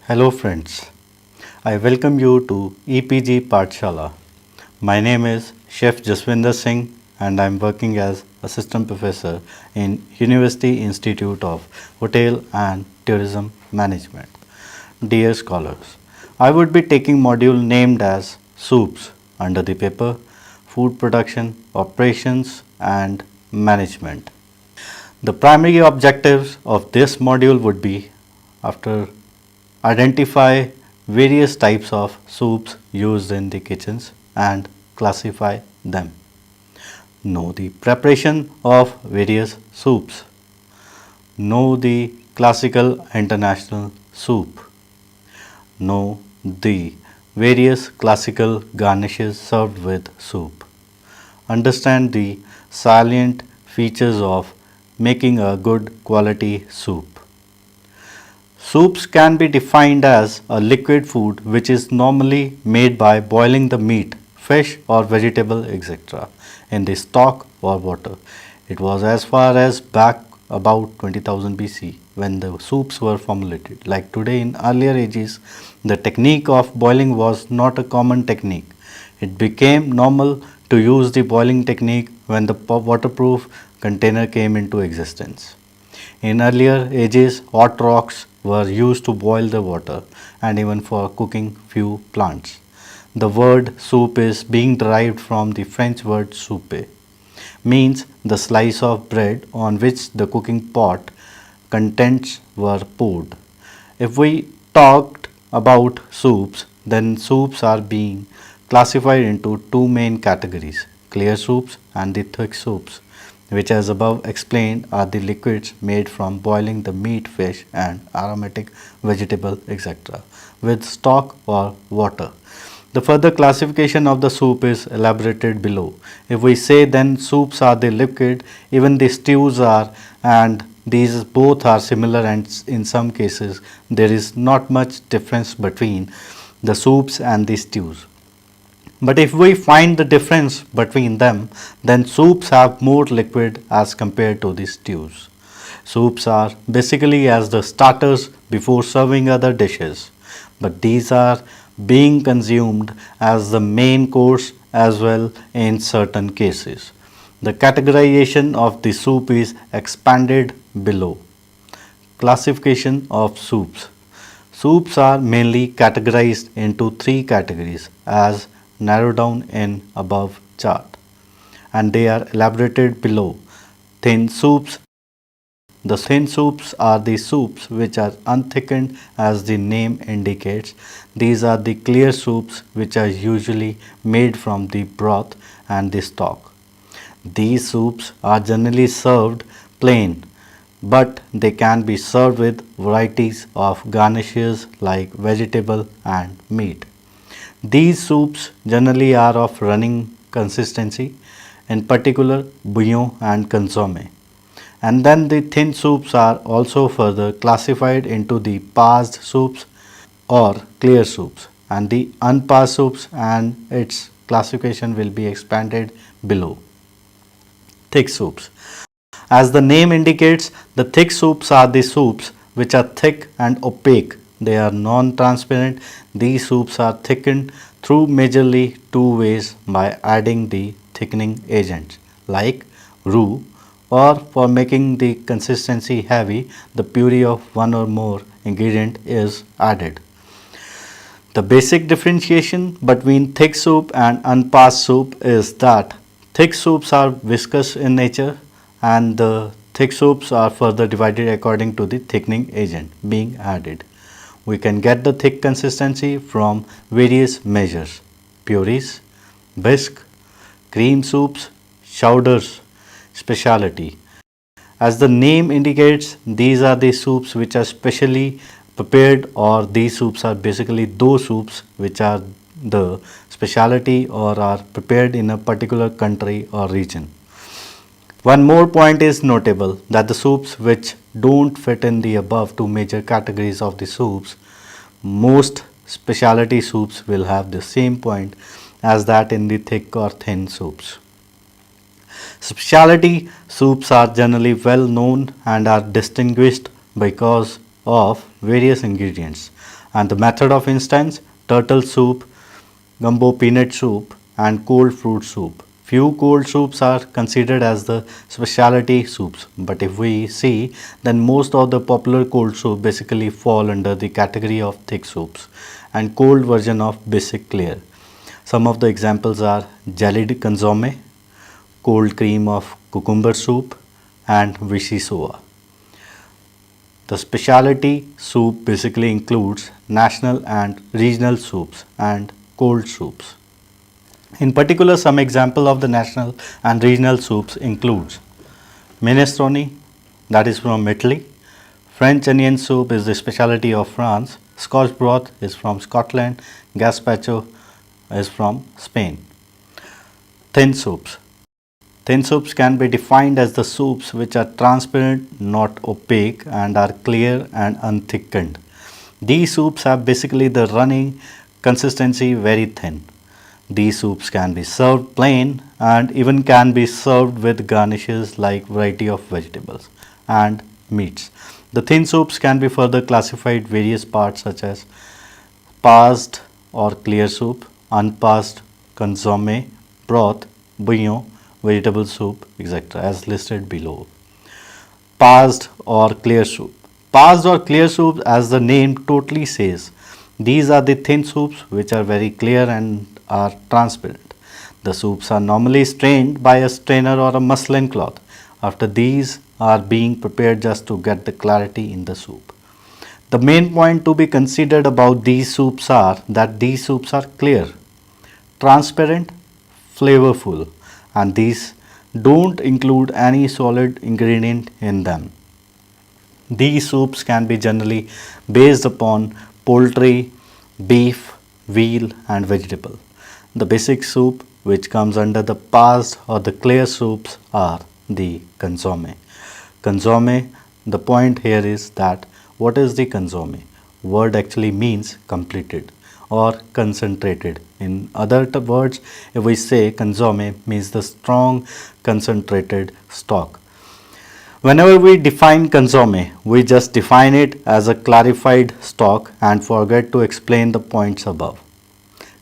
Hello friends, I welcome you to EPG Pathshala. My name is Chef Jaswinder Singh and I am working as Assistant Professor in University Institute of Hotel and Tourism Management. Dear scholars, I would be taking module named as Soups under the paper Food Production, Operations and Management. The primary objectives of this module would be after identify various types of soups used in the kitchens and classify them. Know the preparation of various soups. Know the classical international soup. Know the various classical garnishes served with soup. Understand the salient features of making a good quality soup. Soups can be defined as a liquid food which is normally made by boiling the meat, fish or vegetable etc. in the stock or water. It was as far as back about 20,000 BC when the soups were formulated. Like today in earlier ages, the technique of boiling was not a common technique. It became normal to use the boiling technique when the waterproof container came into existence. In earlier ages, hot rocks were used to boil the water and even for cooking few plants. The word soup is being derived from the French word soupe, means the slice of bread on which the cooking pot contents were poured. If we talked about soups, then soups are being classified into two main categories, clear soups and the thick soups, which as above explained are the liquids made from boiling the meat, fish and aromatic vegetable etc. with stock or water. The further classification of the soup is elaborated below. If we say then soups are the liquid, even the stews are, and these both are similar and in some cases there is not much difference between the soups and the stews. But if we find the difference between them, then soups have more liquid as compared to the stews. Soups are basically as the starters before serving other dishes, but these are being consumed as the main course as well in certain cases. The categorization of the soup is expanded below. Classification of soups. Soups are mainly categorized into three categories as narrowed down in above chart, and they are elaborated below. Thin soups. The thin soups are the soups which are unthickened as the name indicates. These are the clear soups which are usually made from the broth and the stock. These soups are generally served plain, but they can be served with varieties of garnishes like vegetable and meat. These soups generally are of running consistency, in particular bouillon and consomme. And then the thin soups are also further classified into the passed soups or clear soups and the unpassed soups, and its classification will be expanded below. Thick soups. As the name indicates, the thick soups are the soups which are thick and opaque. They are non-transparent. These soups are thickened through majorly two ways: by adding the thickening agents like roux, or for making the consistency heavy, the puree of one or more ingredient is added. The basic differentiation between thick soup and unpassed soup is that thick soups are viscous in nature and the thick soups are further divided according to the thickening agent being added. We can get the thick consistency from various measures: purees, bisque, cream soups, chowders, specialty. As the name indicates, these are the soups which are specially prepared, or these soups are basically those soups which are the specialty or are prepared in a particular country or region. One more point is notable, that the soups which don't fit in the above two major categories of the soups, most specialty soups will have the same point as that in the thick or thin soups. Specialty soups are generally well known and are distinguished because of various ingredients, And the method of instance: turtle soup, gumbo peanut soup, and cold fruit soup. Few cold soups are considered as the specialty soups, but if we see, then most of the popular cold soup basically fall under the category of thick soups and cold version of basic clear. Some of the examples are jellied consomme, cold cream of cucumber soup, and vichy soa. The specialty soup basically includes national and regional soups and cold soups. In particular, some example of the national and regional soups includes minestrone, that is from Italy. French onion soup is the specialty of France. Scotch broth is from Scotland. Gazpacho is from Spain. Thin soups. Thin soups can be defined as the soups which are transparent, not opaque, and are clear and unthickened. These soups have basically the running consistency very thin. These soups can be served plain and even can be served with garnishes like variety of vegetables and meats. The thin soups can be further classified various parts such as parsed or clear soup, unparsed, consomme, broth, bouillon, vegetable soup, etc. as listed below. Parsed or clear soup. Parsed or clear soup, as the name totally says, these are the thin soups which are very clear and are transparent. The soups are normally strained by a strainer or a muslin cloth. After these are being prepared just to get the clarity in the soup. The main point to be considered about these soups are that these soups are clear, transparent, flavorful, and these don't include any solid ingredient in them. These soups can be generally based upon poultry, beef, veal, and vegetable. The basic soup which comes under the parsed or the clear soups are the consomme. Consomme, the point here is that what is the consomme? Word actually means completed or concentrated. In other words, if we say consomme means the strong concentrated stock. Whenever we define consomme, we just define it as a clarified stock and forget to explain the points above.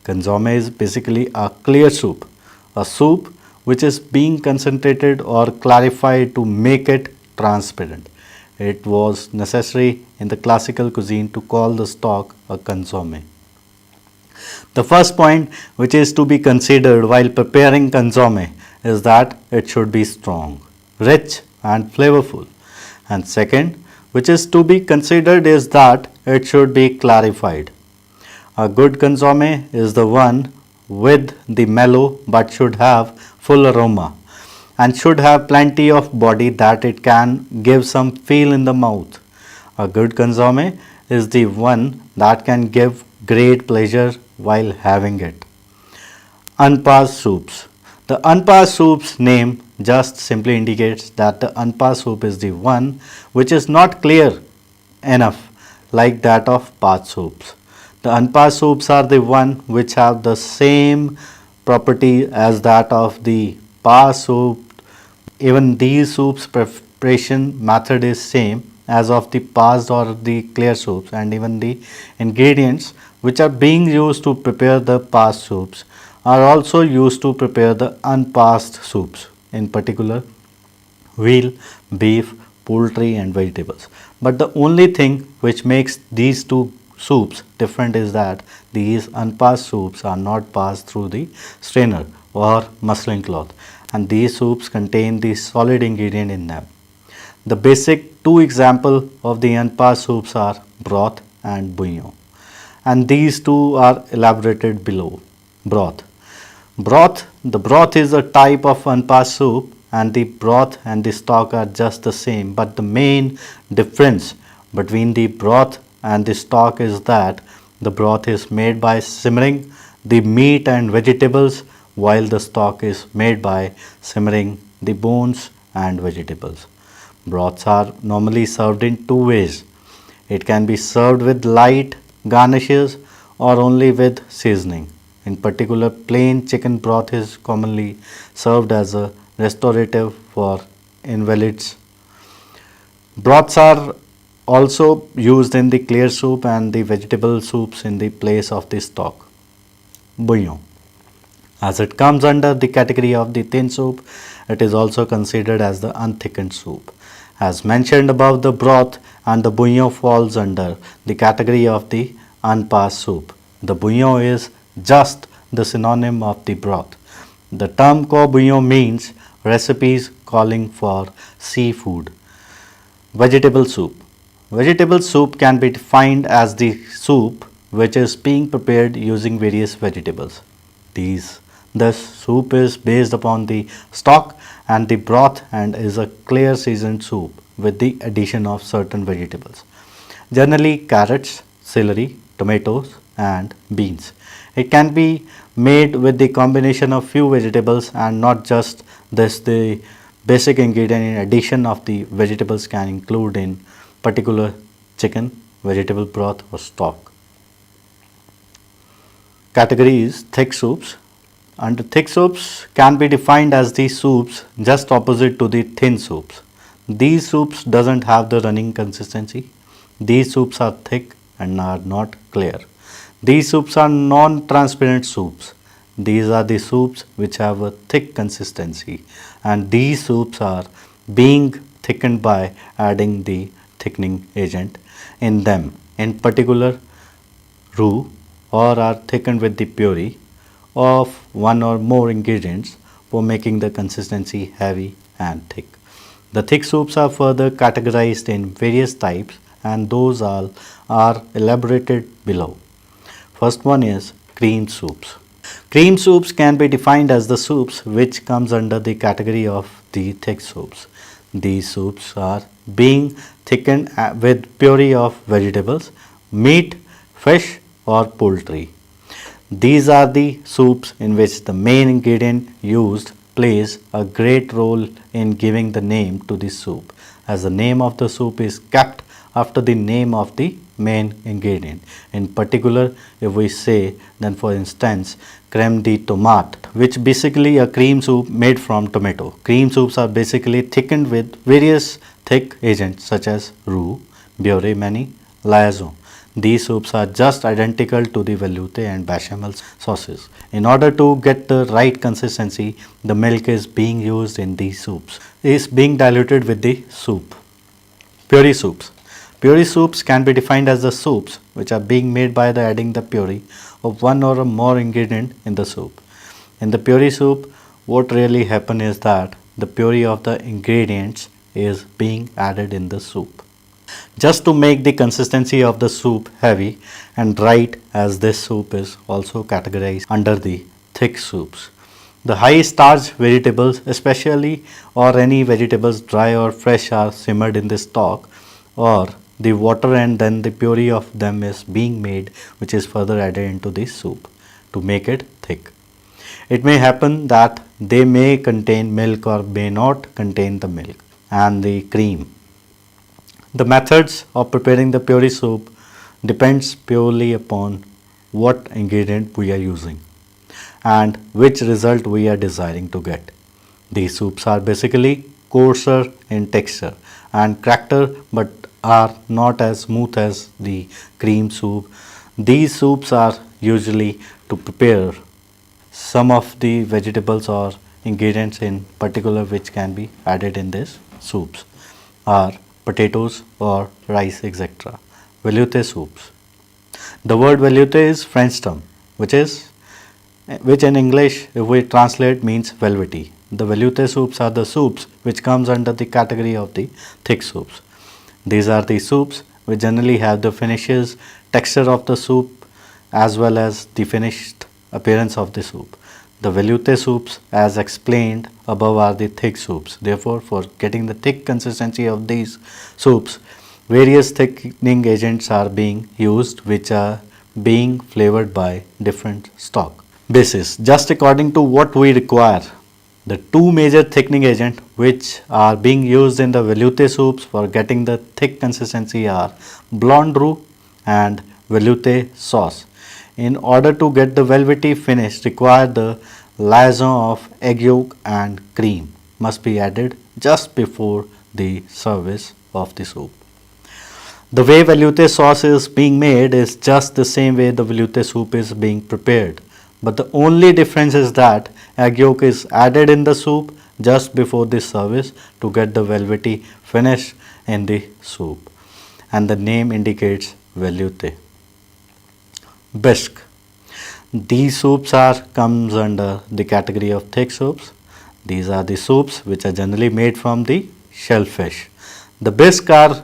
Consomme is basically a clear soup, a soup which is being concentrated or clarified to make it transparent. It was necessary in the classical cuisine to call the stock a consomme. The first point which is to be considered while preparing consomme is that it should be strong, rich and flavorful. And second, which is to be considered is that it should be clarified. A good consomme is the one with the mellow but should have full aroma and should have plenty of body that it can give some feel in the mouth. A good consomme is the one that can give great pleasure while having it. Unparsed soups. The unparsed soups name just simply indicates that the unparsed soup is the one which is not clear enough like that of parsed soups. The unparsed soups are the one which have the same property as that of the parsed soup. Even these soups preparation method is same as of the parsed or the clear soups, and even the ingredients which are being used to prepare the parsed soups are also used to prepare the unparsed soups, in particular veal, beef, poultry and vegetables. But the only thing which makes these two soups different is that these unparsed soups are not passed through the strainer or muslin cloth, and these soups contain the solid ingredient in them. The basic two example of the unparsed soups are broth and bouillon, and these two are elaborated below. Broth. The broth is a type of unparsed soup, and the broth and the stock are just the same, but the main difference between the broth and the stock is that the broth is made by simmering the meat and vegetables, while the stock is made by simmering the bones and vegetables. Broths are normally served in two ways. It can be served with light garnishes or only with seasoning. In particular, plain chicken broth is commonly served as a restorative for invalids. Broths are also used in the clear soup and the vegetable soups in the place of the stock. Bouillon. As it comes under the category of the thin soup, it is also considered as the unthickened soup. As mentioned above, the broth and the bouillon falls under the category of the unpassed soup. The bouillon is just the synonym of the broth. The term co bouillon means recipes calling for seafood. Vegetable soup. Vegetable soup can be defined as the soup which is being prepared using various vegetables. This soup is based upon the stock and the broth and is a clear seasoned soup with the addition of certain vegetables. Generally carrots, celery, tomatoes and beans. It can be made with the combination of few vegetables and not just this. The basic ingredient in addition of the vegetables can include in particular chicken, vegetable broth or stock. Category is thick soups. And thick soups can be defined as the soups just opposite to the thin soups. These soups doesn't have the running consistency. These soups are thick and are not clear. These soups are non-transparent soups. These are the soups which have a thick consistency, and these soups are being thickened by adding the thickening agent in them, in particular roux, or are thickened with the puree of one or more ingredients for making the consistency heavy and thick. The thick soups are further categorized in various types, and those all are elaborated below. First one is cream soups. Cream soups can be defined as the soups which comes under the category of the thick soups. These soups are being thickened with puree of vegetables, meat, fish or poultry. These are the soups in which the main ingredient used plays a great role in giving the name to the soup, as the name of the soup is kept after the name of the main ingredient. In particular, if we say, then for instance, crème de tomate, which basically a cream soup made from tomato. Cream soups are basically thickened with various thick agents such as roux, beurre mani, liaison. These soups are just identical to the velouté and bechamel sauces. In order to get the right consistency, the milk is being used in these soups. It is being diluted with the soup. Puree soups. Puree soups can be defined as the soups which are being made by the adding the puree of one or more ingredient in the soup. In the puree soup, what really happens is that the puree of the ingredients is being added in the soup, just to make the consistency of the soup heavy and right, as this soup is also categorized under the thick soups. The high starch vegetables especially, or any vegetables dry or fresh, are simmered in the stock or the water, and then the puree of them is being made, which is further added into the soup to make it thick. It may happen that they may contain milk or may not contain the milk and the cream. The methods of preparing the puree soup depends purely upon what ingredient we are using and which result we are desiring to get. These soups are basically coarser in texture and cracker, but are not as smooth as the cream soup. These soups are usually to prepare some of the vegetables or ingredients in particular which can be added in these soups are potatoes or rice, etc. Velouté soups. The word velouté is French term which in English, if we translate, means velvety. The velouté soups are the soups which comes under the category of the thick soups. These are the soups which generally have the finishes texture of the soup as well as the finished appearance of the soup. The velouté soups, as explained above, are the thick soups. Therefore, for getting the thick consistency of these soups, various thickening agents are being used which are being flavored by different stock bases just according to what we require. The two major thickening agents which are being used in the velouté soups for getting the thick consistency are blonde roux and velouté sauce. In order to get the velvety finish, require the liaison of egg yolk and cream must be added just before the service of the soup. The way velouté sauce is being made is just the same way the velouté soup is being prepared. But the only difference is that egg yolk is added in the soup just before the service to get the velvety finish in the soup. And the name indicates velouté. Bisque. These soups are comes under the category of thick soups. These are the soups which are generally made from the shellfish. The bisque are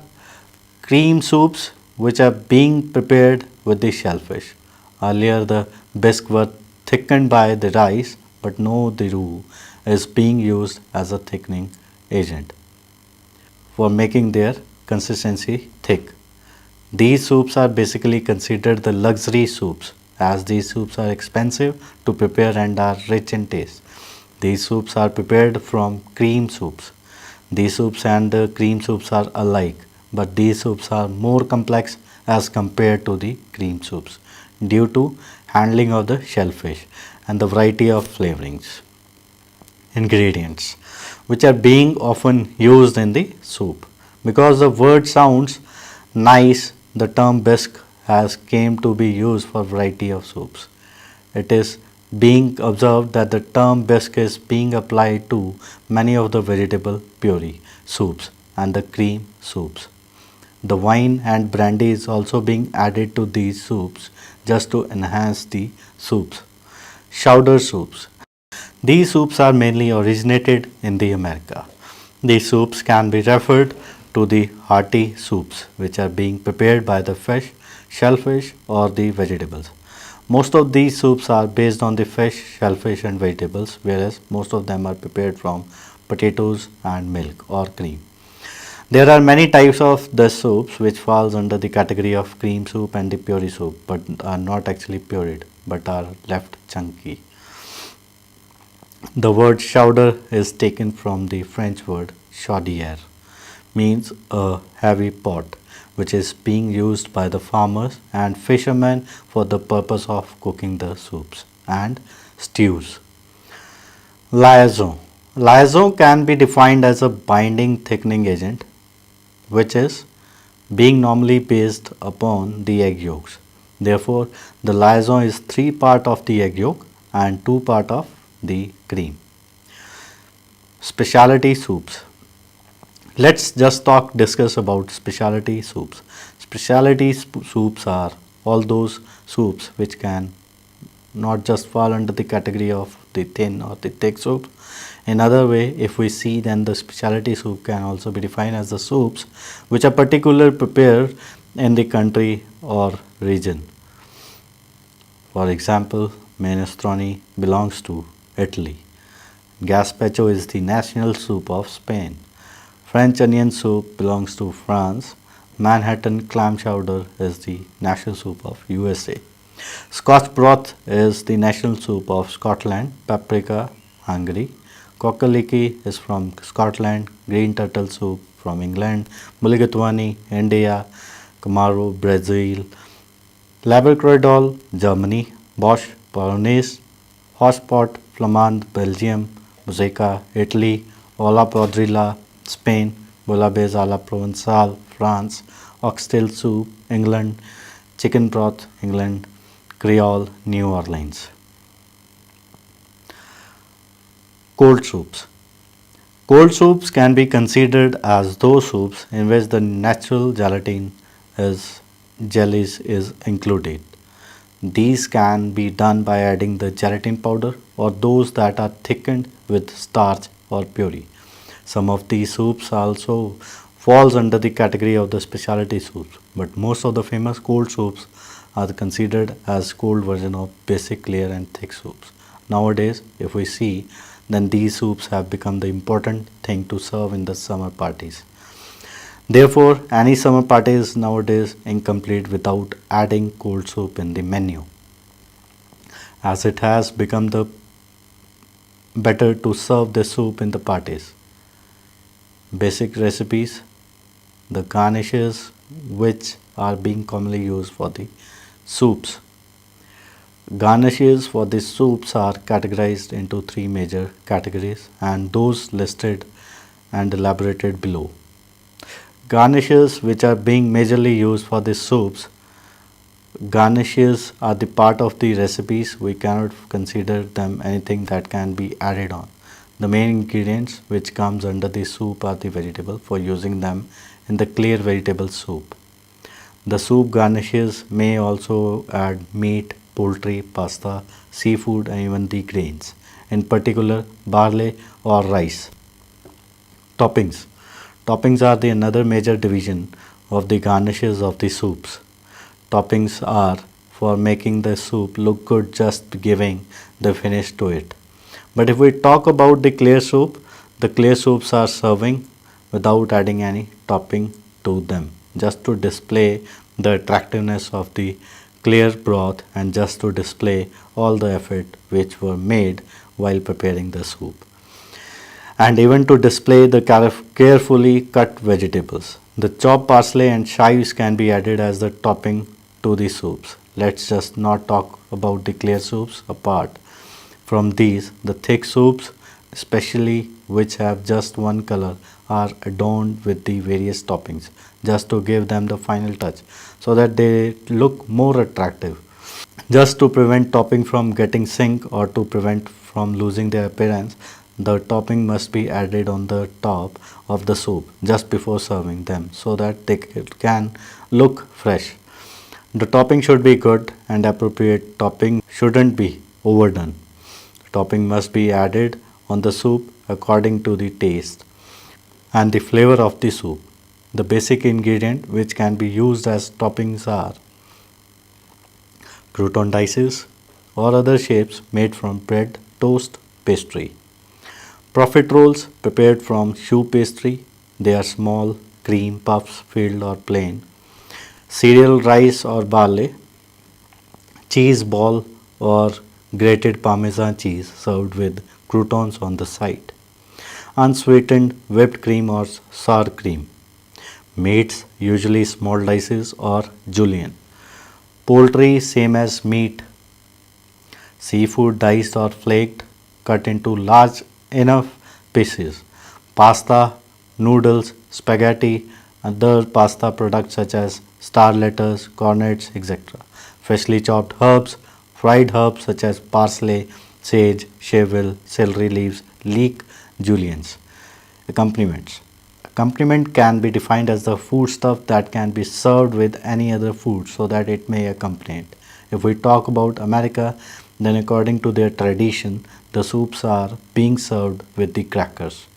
cream soups which are being prepared with the shellfish. Earlier the bisque were thickened by the rice, but now the roux is being used as a thickening agent for making their consistency thick. These soups are basically considered the luxury soups as these soups are expensive to prepare and are rich in taste. These soups are prepared from cream soups. These soups and cream soups are alike, but these soups are more complex as compared to the cream soups due to handling of the shellfish and the variety of flavorings. Ingredients which are being often used in the soup. Because the word sounds nice, the term bisque has came to be used for variety of soups. It is being observed that the term bisque is being applied to many of the vegetable puree soups and the cream soups. The wine and brandy is also being added to these soups just to enhance the soups. Chowder soups. These soups are mainly originated in the America. These soups can be referred to the hearty soups which are being prepared by the fish, shellfish or the vegetables. Most of these soups are based on the fish, shellfish and vegetables, whereas most of them are prepared from potatoes and milk or cream. There are many types of the soups which falls under the category of cream soup and the puree soup but are not actually pureed but are left chunky. The word chowder is taken from the French word chaudière, means a heavy pot, which is being used by the farmers and fishermen for the purpose of cooking the soups and stews. Liaison. Liaison can be defined as a binding thickening agent, which is being normally based upon the egg yolks. Therefore, the liaison is 3 part of the egg yolk and 2 part of the cream. Specialty soups. Let's just discuss about specialty soups. Specialty soups are all those soups which can not just fall under the category of the thin or the thick soup. In other way, if we see, then the specialty soup can also be defined as the soups which are particularly prepared in the country or region. For example, minestrone belongs to Italy. Gazpacho is the national soup of Spain. French onion soup belongs to France. Manhattan clam chowder is the national soup of USA. Scotch broth is the national soup of Scotland. Paprika, Hungary. Kokaliki is from Scotland. Green turtle soup from England. Mulligatawny, India. Camaro, Brazil. Labrador, Germany. Bosch, Polonaise. Hochpot, Flamand, Belgium. Mosaica, Italy. Olla Podrilla, Spain. Bouillabaisse à la Provençale, France. Oxtail soup, England. Chicken broth, England. Creole, New Orleans. Cold soups. Cold soups can be considered as those soups in which the natural gelatin jellies is included. These can be done by adding the gelatin powder or those that are thickened with starch or puree. Some of these soups also falls under the category of the specialty soups, but most of the famous cold soups are considered as cold version of basic layer and thick soups. Nowadays, if we see, then these soups have become the important thing to serve in the summer parties. Therefore, any summer party is nowadays incomplete without adding cold soup in the menu, as it has become the better to serve the soup in the parties. Basic recipes, the garnishes which are being commonly used for the soups. Garnishes for the soups are categorized into 3 major categories and those listed and elaborated below. Garnishes which are being majorly used for the soups. Garnishes are the part of the recipes. We cannot consider them anything that can be added on. The main ingredients which comes under the soup are the vegetable for using them in the clear vegetable soup. The soup garnishes may also add meat, poultry, pasta, seafood and even the grains, in particular barley or rice. Toppings. Toppings are the another major division of the garnishes of the soups. Toppings are for making the soup look good, just giving the finish to it. But if we talk about the clear soups are serving without adding any topping to them, just to display the attractiveness of the clear broth and just to display all the effort which were made while preparing the soup, and even to display the carefully cut vegetables. The chopped parsley and chives can be added as the topping to the soups. Let's just not talk about the clear soups apart from these. The thick soups, especially which have just one color, are adorned with the various toppings just to give them the final touch so that they look more attractive. Just to prevent topping from getting sink or to prevent from losing their appearance, the topping must be added on the top of the soup just before serving them so that they can look fresh. The topping should be good and appropriate. Topping shouldn't be overdone. Topping must be added on the soup according to the taste and the flavor of the soup. The basic ingredient which can be used as toppings are crouton dices or other shapes made from bread, toast, pastry. Profit rolls prepared from choux pastry. They are small cream puffs filled or plain. Cereal rice or barley. Cheese ball or grated parmesan cheese served with croutons on the side. Unsweetened whipped cream or sour cream. Meats usually small dices or julienne. Poultry same as meat. Seafood diced or flaked, cut into large enough pieces. Pasta, noodles, spaghetti, other pasta products such as star letters, cornets, etc. Freshly chopped herbs, fried herbs such as parsley, sage, chervil, celery leaves, leek, juliennes. Accompaniments. Accompaniment can be defined as the foodstuff that can be served with any other food so that it may accompany it. If we talk about America, then according to their tradition, the soups are being served with the crackers.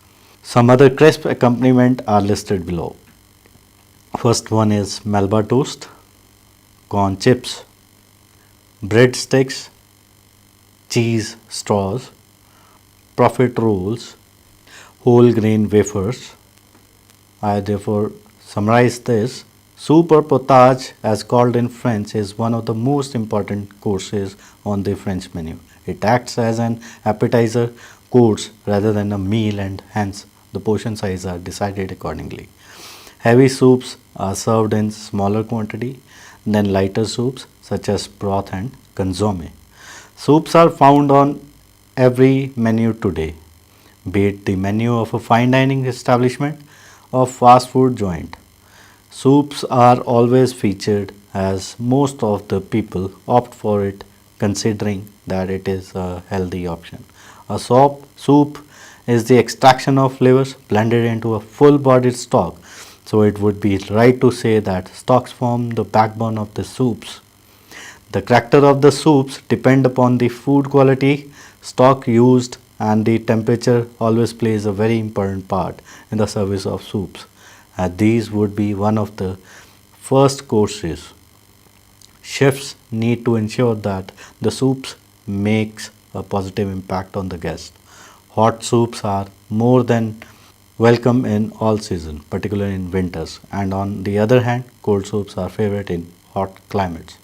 Some other crisp accompaniment are listed below. First one is Melba toast, corn chips, bread sticks, cheese straws, profit rolls, whole grain wafers. I therefore summarize this. Soup or potage, as called in French, is one of the most important courses on the French menu. It acts as an appetizer course rather than a meal, and hence the portion size are decided accordingly. Heavy soups are served in smaller quantity than lighter soups such as broth and consomme. Soups are found on every menu today, be it the menu of a fine dining establishment or fast food joint. Soups are always featured as most of the people opt for it considering that it is a healthy option. A soup is the extraction of flavors blended into a full bodied stock. So it would be right to say that stocks form the backbone of the soups. The character of the soups depend upon the food quality, stock used and the temperature always plays a very important part in the service of soups. These would be one of the first courses. Chefs need to ensure that the soups makes a positive impact on the guest. Hot soups are more than welcome in all season, particularly in winters, and on the other hand, cold soups are favorite in hot climates.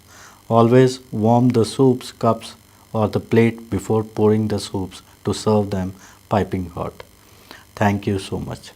Always warm the soups cups or the plate before pouring the soups to serve them piping hot. Thank you so much.